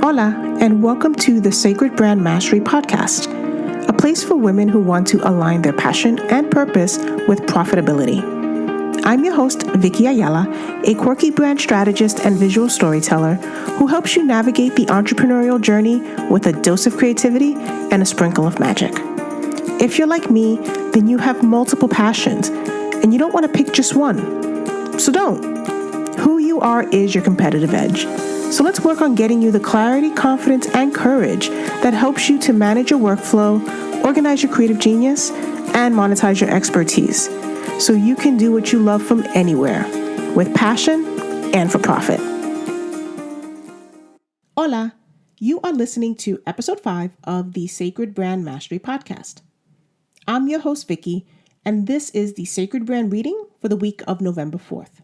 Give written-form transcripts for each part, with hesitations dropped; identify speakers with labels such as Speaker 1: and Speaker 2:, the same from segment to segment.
Speaker 1: Hola, and welcome to the Sacred Brand Mastery Podcast, a place for women who want to align their passion and purpose with profitability. I'm your host, Vicky Ayala, a quirky brand strategist and visual storyteller who helps you navigate the entrepreneurial journey with a dose of creativity and a sprinkle of magic. If you're like me, then you have multiple passions, and you don't want to pick just one. So don't. Who you are is your competitive edge. So let's work on getting you the clarity, confidence, and courage that helps you to manage your workflow, organize your creative genius, and monetize your expertise so you can do what you love from anywhere with passion and for profit. Hola, you are listening to episode 5 of the Sacred Brand Mastery Podcast. I'm your host, Vicky, and this is the Sacred Brand reading for the week of November 4th.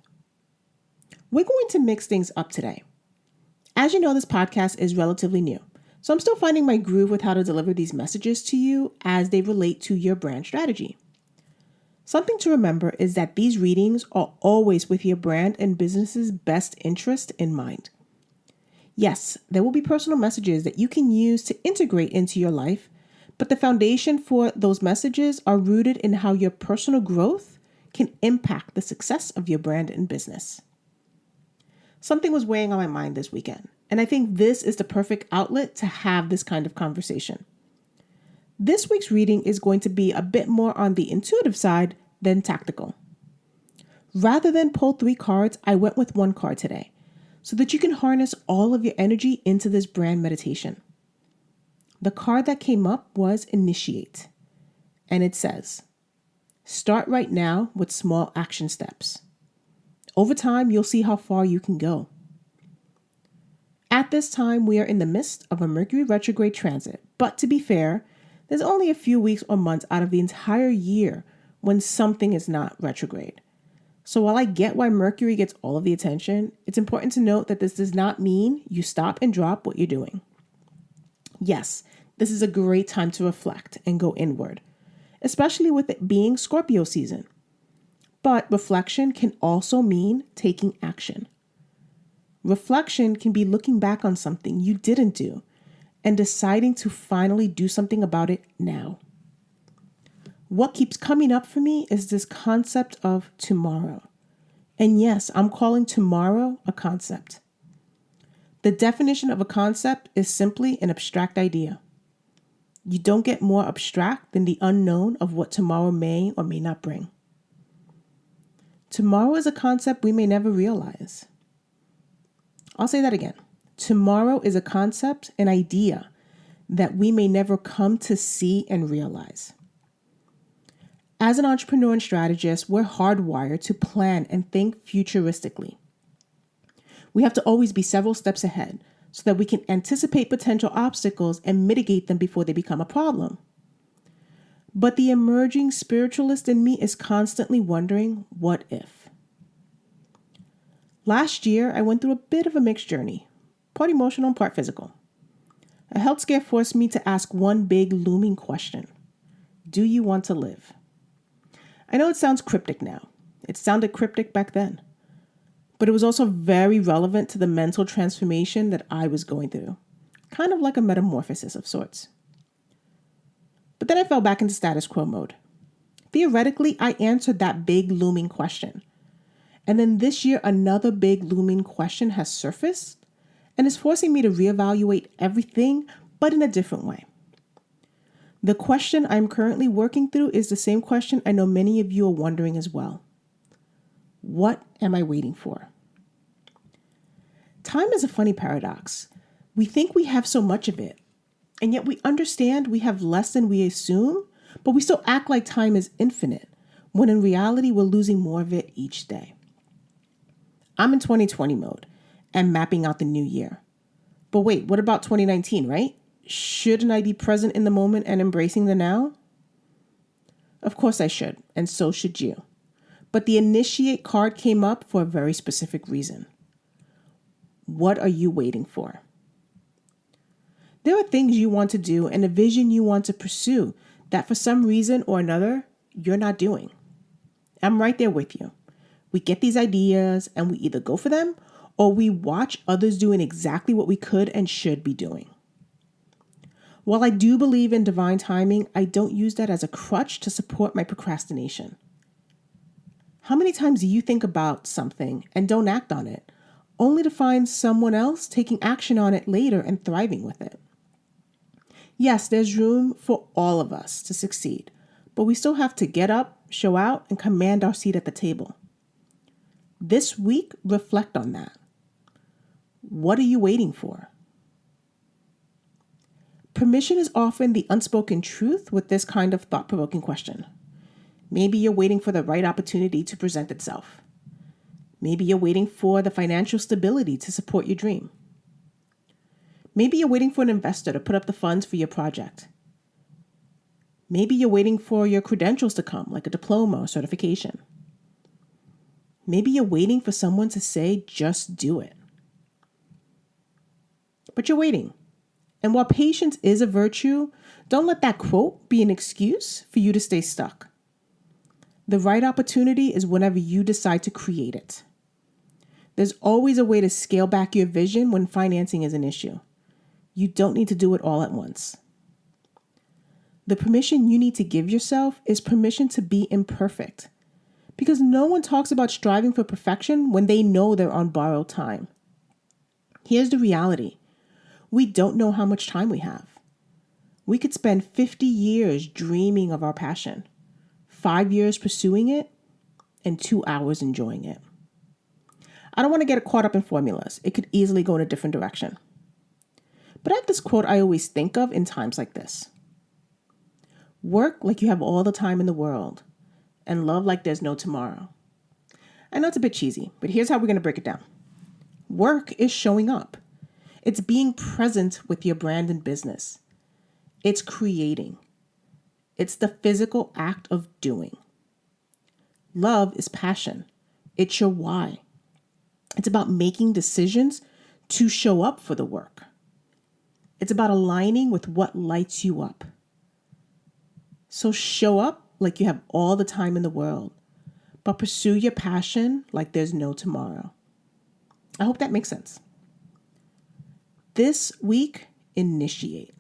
Speaker 1: We're going to mix things up today. As you know, this podcast is relatively new, so I'm still finding my groove with how to deliver these messages to you as they relate to your brand strategy. Something to remember is that these readings are always with your brand and business's best interest in mind. Yes, there will be personal messages that you can use to integrate into your life, but the foundation for those messages are rooted in how your personal growth can impact the success of your brand and business. Something was weighing on my mind this weekend, and I think this is the perfect outlet to have this kind of conversation. This week's reading is going to be a bit more on the intuitive side than tactical. Rather than pull 3 cards, I went with 1 card today, so that you can harness all of your energy into this brand meditation. The card that came up was Initiate, and it says, start right now with small action steps. Over time, you'll see how far you can go. At this time, we are in the midst of a Mercury retrograde transit, but to be fair, there's only a few weeks or months out of the entire year when something is not retrograde. So while I get why Mercury gets all of the attention, it's important to note that this does not mean you stop and drop what you're doing. Yes, this is a great time to reflect and go inward, especially with it being Scorpio season. But reflection can also mean taking action. Reflection can be looking back on something you didn't do and deciding to finally do something about it now. What keeps coming up for me is this concept of tomorrow. And yes, I'm calling tomorrow a concept. The definition of a concept is simply an abstract idea. You don't get more abstract than the unknown of what tomorrow may or may not bring. Tomorrow is a concept we may never realize. I'll say that again. Tomorrow is a concept, an idea that we may never come to see and realize. As an entrepreneur and strategist, we're hardwired to plan and think futuristically. We have to always be several steps ahead so that we can anticipate potential obstacles and mitigate them before they become a problem. But the emerging spiritualist in me is constantly wondering, what if? Last year, I went through a bit of a mixed journey, part emotional and part physical. A health scare forced me to ask one big looming question. Do you want to live? I know it sounds cryptic now. It sounded cryptic back then. But it was also very relevant to the mental transformation that I was going through. Kind of like a metamorphosis of sorts. But then I fell back into status quo mode. Theoretically, I answered that big looming question. And then this year, another big looming question has surfaced and is forcing me to reevaluate everything, but in a different way. The question I'm currently working through is the same question I know many of you are wondering as well. What am I waiting for? Time is a funny paradox. We think we have so much of it. And yet we understand we have less than we assume, but we still act like time is infinite, when in reality we're losing more of it each day. I'm in 2020 mode and mapping out the new year. But wait, what about 2019, right? Shouldn't I be present in the moment and embracing the now? Of course I should, and so should you. But the Initiate card came up for a very specific reason. What are you waiting for? There are things you want to do and a vision you want to pursue that for some reason or another, you're not doing. I'm right there with you. We get these ideas and we either go for them or we watch others doing exactly what we could and should be doing. While I do believe in divine timing, I don't use that as a crutch to support my procrastination. How many times do you think about something and don't act on it, only to find someone else taking action on it later and thriving with it? Yes, there's room for all of us to succeed, but we still have to get up, show out, and command our seat at the table. This week, reflect on that. What are you waiting for? Permission is often the unspoken truth with this kind of thought-provoking question. Maybe you're waiting for the right opportunity to present itself. Maybe you're waiting for the financial stability to support your dream. Maybe you're waiting for an investor to put up the funds for your project. Maybe you're waiting for your credentials to come, like a diploma or certification. Maybe you're waiting for someone to say, just do it. But you're waiting. And while patience is a virtue, don't let that quote be an excuse for you to stay stuck. The right opportunity is whenever you decide to create it. There's always a way to scale back your vision when financing is an issue. You don't need to do it all at once. The permission you need to give yourself is permission to be imperfect. Because no one talks about striving for perfection when they know they're on borrowed time. Here's the reality. We don't know how much time we have. We could spend 50 years dreaming of our passion, 5 years pursuing it, and 2 hours enjoying it. I don't want to get caught up in formulas. It could easily go in a different direction. But I have this quote I always think of in times like this. Work like you have all the time in the world, and love like there's no tomorrow. I know it's a bit cheesy, but here's how we're going to break it down. Work is showing up. It's being present with your brand and business. It's creating. It's the physical act of doing. Love is passion. It's your why. It's about making decisions to show up for the work. It's about aligning with what lights you up. So show up like you have all the time in the world, but pursue your passion like there's no tomorrow. I hope that makes sense. This week, initiate.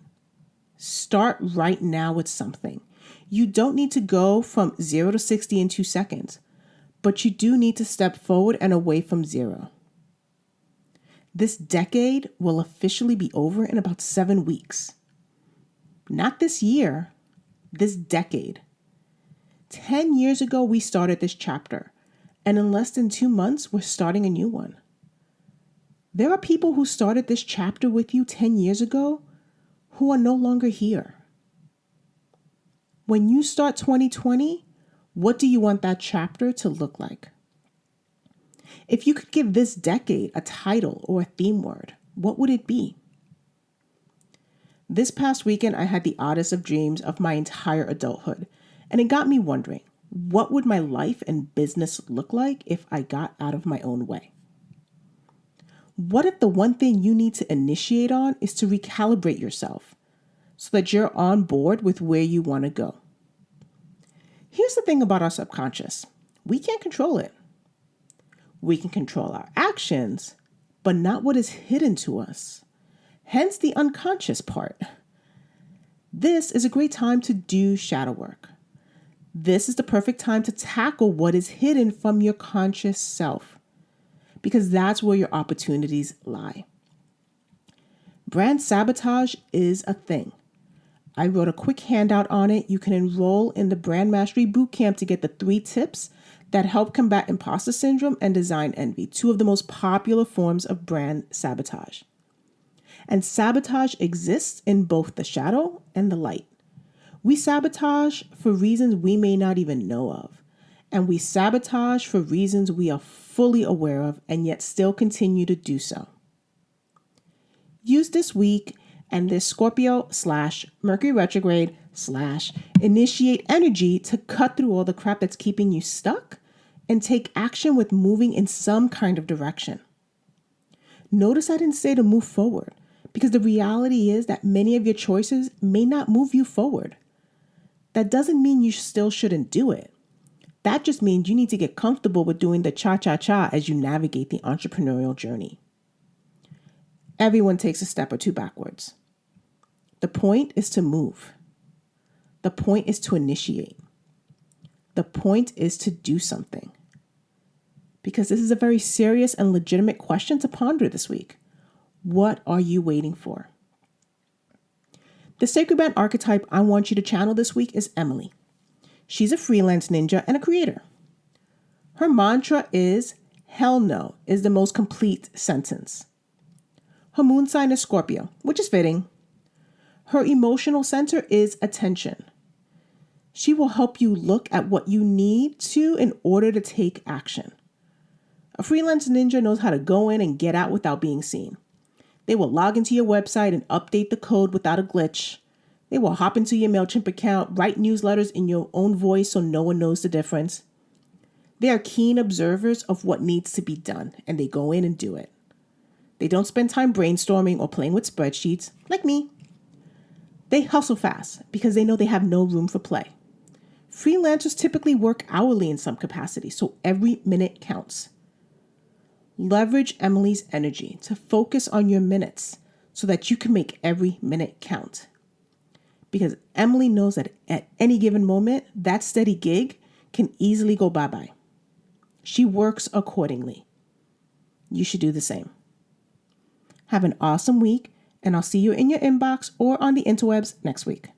Speaker 1: Start right now with something. You don't need to go from 0 to 60 in 2 seconds, but you do need to step forward and away from 0. This decade will officially be over in about 7 weeks. Not this year, this decade. 10 years ago, we started this chapter, and in less than 2 months, we're starting a new one. There are people who started this chapter with you 10 years ago who are no longer here. When you start 2020, what do you want that chapter to look like? If you could give this decade a title or a theme word, what would it be? This past weekend, I had the oddest of dreams of my entire adulthood, and it got me wondering, what would my life and business look like if I got out of my own way? What if the one thing you need to initiate on is to recalibrate yourself so that you're on board with where you want to go? Here's the thing about our subconscious. We can't control it. We can control our actions, but not what is hidden to us. Hence the unconscious part. This is a great time to do shadow work. This is the perfect time to tackle what is hidden from your conscious self, because that's where your opportunities lie. Brand sabotage is a thing. I wrote a quick handout on it. You can enroll in the Brand Mastery Bootcamp to get the 3 tips that help combat imposter syndrome and design envy, 2 of the most popular forms of brand sabotage. And sabotage exists in both the shadow and the light. We sabotage for reasons we may not even know of. And we sabotage for reasons we are fully aware of and yet still continue to do so. Use this week and this Scorpio/Mercury retrograde/initiate energy to cut through all the crap that's keeping you stuck and take action with moving in some kind of direction. Notice I didn't say to move forward, because the reality is that many of your choices may not move you forward. That doesn't mean you still shouldn't do it. That just means you need to get comfortable with doing the cha-cha-cha as you navigate the entrepreneurial journey. Everyone takes a step or two backwards. The point is to move. The point is to initiate. The point is to do something. Because this is a very serious and legitimate question to ponder this week. What are you waiting for? The Sacred Brand archetype I want you to channel this week is Emily. She's a freelance ninja and a creator. Her mantra is, hell no is the most complete sentence. Her moon sign is Scorpio, which is fitting. Her emotional center is attention. She will help you look at what you need to in order to take action. A freelance ninja knows how to go in and get out without being seen. They will log into your website and update the code without a glitch. They will hop into your MailChimp account, write newsletters in your own voice so no one knows the difference. They are keen observers of what needs to be done, and they go in and do it. They don't spend time brainstorming or playing with spreadsheets, like me. They hustle fast because they know they have no room for play. Freelancers typically work hourly in some capacity, so every minute counts. Leverage Emily's energy to focus on your minutes so that you can make every minute count. Because Emily knows that at any given moment, that steady gig can easily go bye-bye. She works accordingly. You should do the same. Have an awesome week, and I'll see you in your inbox or on the interwebs next week.